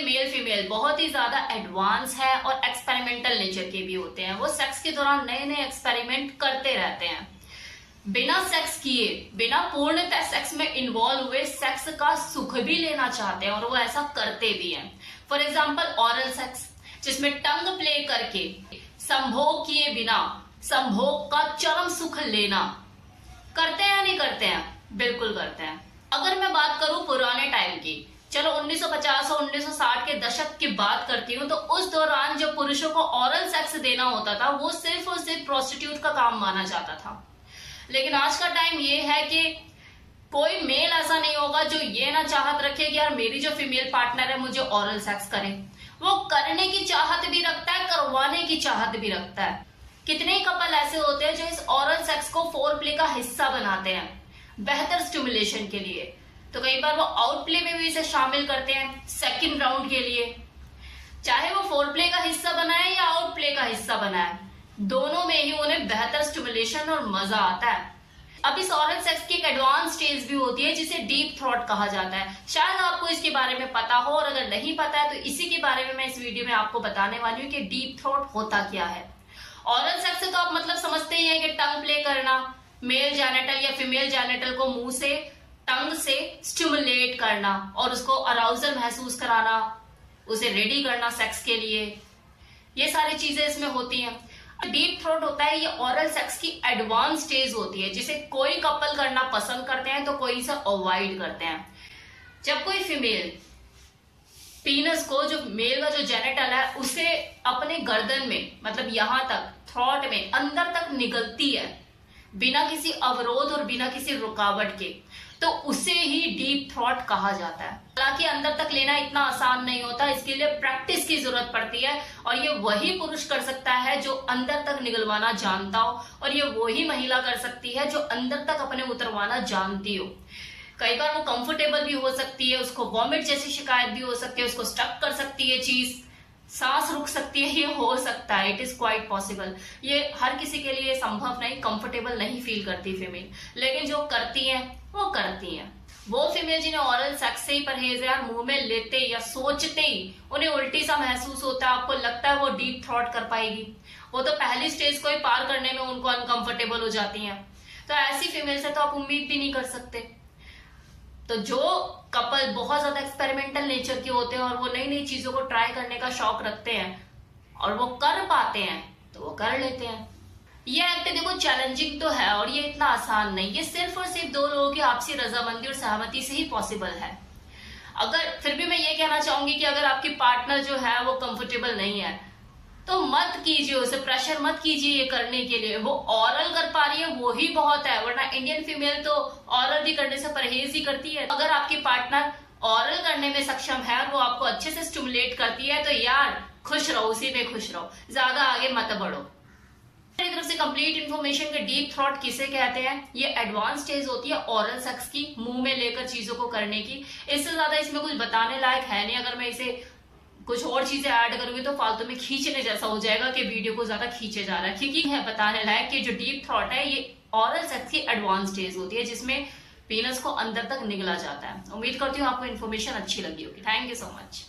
कि male female बहुत ही ज्यादा एडवांस है और एक्सपेरिमेंटल नेचर के भी होते हैं। वो सेक्स के दौरान नए नए एक्सपेरिमेंट करते रहते हैं। बिना सेक्स किए, बिना पूर्णतः सेक्स में इन्वॉल्व हुए सेक्स का सुख भी लेना चाहते हैं और वो ऐसा करते भी हैं। फॉर एग्जाम्पल ऑरल सेक्स, जिसमें टंग प्ले करके संभोग किए बिना संभोग का चरम सुख लेना, करते हैं नहीं करते हैं? बिल्कुल करते हैं। अगर मैं बात करूं पुराने टाइम की, चलो 1950 और 1960 के दशक की बात करती हूँ, तो उस दौरान जो पुरुषों को ऑरल सेक्स देना होता था वो सिर्फ और सिर्फ प्रोस्टिट्यूट का काम माना जाता था। लेकिन आज का टाइम ये है कि कोई मेल ऐसा नहीं होगा जो ये ना चाहत रखे कि यार मेरी जो फीमेल पार्टनर है मुझे ऑरल सेक्स करे। वो करने की चाहत भी रखता है, करवाने की चाहत भी रखता है। कितने कपल ऐसे होते हैं जो इस ऑरल सेक्स को फोर प्ले का हिस्सा बनाते हैं बेहतर स्टिमुलेशन के लिए। तो कई बार वो आउट प्ले में भी इसे शामिल करते हैं सेकंड राउंड के लिए। चाहे वो फोर प्ले का हिस्सा बनाए या आउट प्ले का हिस्सा बनाए, दोनों में ही उन्हें बेहतर स्टिमुलेशन और मजा आता है। अब इस ऑरल सेक्स की एक एडवांस स्टेज भी होती है जिसे डीप थ्रॉट कहा जाता है। शायद आपको इसके बारे में पता हो, और अगर नहीं पता है तो इसी के बारे में मैं इस वीडियो में आपको बताने वाली हूँ कि डीप थ्रॉट होता क्या है। ऑरल सेक्स तो आप मतलब समझते ही हैं कि टंग प्ले करना, मेल जेनिटल या फीमेल जेनिटल को मुंह से टंग से स्टिमुलेट करना और उसको अराउजल महसूस कराना, उसे रेडी करना सेक्स के लिए, ये सारी चीजें इसमें होती हैं। डीप थ्रोट होता है, ये ऑरल सेक्स की एडवांस स्टेज होती है जिसे कोई कपल करना पसंद करते हैं तो कोई इसे अवॉइड करते हैं। जब कोई फीमेल पीनस को, जो मेल का जो जेनिटल है, उसे अपने गर्दन में मतलब यहां तक थ्रॉट में अंदर तक निगलती है बिना किसी अवरोध और बिना किसी रुकावट के, तो उसे ही डीप थ्रॉट कहा जाता है। हालांकि अंदर तक लेना इतना आसान नहीं होता, इसके लिए प्रैक्टिस की जरूरत पड़ती है और ये वही पुरुष कर सकता है जो अंदर तक निगलवाना जानता हो, और ये वही महिला कर सकती है जो अंदर तक अपने उतरवाना जानती हो। कई बार वो कंफर्टेबल भी हो सकती है, उसको वॉमिट जैसी शिकायत भी हो सकती है, उसको स्टक कर सकती है चीज, सांस रुक सकती है, ये हो सकता है, इट इज क्वाइट पॉसिबल। ये हर किसी के लिए संभव नहीं, कंफर्टेबल नहीं फील करती फीमेल, लेकिन जो करती हैं वो करती हैं। वो फीमेल जिन्हें ऑरल सेक्स से ही परहेज है, यार मुंह में लेते या सोचते ही उन्हें उल्टी सा महसूस होता है, आपको लगता है वो डीप थ्रॉट कर पाएगी, वो तो पहली स्टेज को ही पार करने में उनको अनकंफर्टेबल हो जाती हैं, तो ऐसी फीमेल से तो आप उम्मीद भी नहीं कर सकते। तो जो कपल बहुत ज्यादा एक्सपेरिमेंटल नेचर के होते हैं और वो नई नई चीजों को ट्राई करने का शौक रखते हैं और वो कर पाते हैं तो वो कर लेते हैं। ये एक्ट देखो चैलेंजिंग तो है और ये इतना आसान नहीं, ये सिर्फ और सिर्फ दो लोगों की आपसी रजामंदी और सहमति से ही पॉसिबल है। अगर फिर भी मैं ये कहना चाहूंगी कि अगर आपकी पार्टनर जो है वो कंफर्टेबल नहीं है तो मत कीजिए, उसे प्रेशर मत कीजिए ये करने के लिए। वो ऑरल कर पा रही है वो ही बहुत है, वरना इंडियन फीमेल तो ऑरल भी करने से परहेज ही करती है। अगर आपकी पार्टनर ऑरल करने में सक्षम है और वो आपको अच्छे से स्टिमुलेट करती है तो यार खुश रहो, उसी में खुश रहो, ज्यादा आगे मत बढ़ो। मेरी तरफ से कंप्लीट इन्फॉर्मेशन के डीप थ्रॉट किसे कहते हैं, ये एडवांस स्टेज होती है ऑरल सेक्स की, मुंह में लेकर चीजों को करने की। इससे ज्यादा इसमें कुछ बताने लायक है नहीं। अगर मैं इसे कुछ और चीजें ऐड करूंगी तो फालतू में खींचने जैसा हो जाएगा कि वीडियो को ज्यादा खींचे जा रहा है, क्योंकि है बताने लायक कि जो डीप थ्रॉट है ये ऑरल सेक्स की एडवांस स्टेज होती है जिसमें पीनस को अंदर तक निगला जाता है। उम्मीद करती हूँ आपको इन्फॉर्मेशन अच्छी लगी होगी। Thank you so much.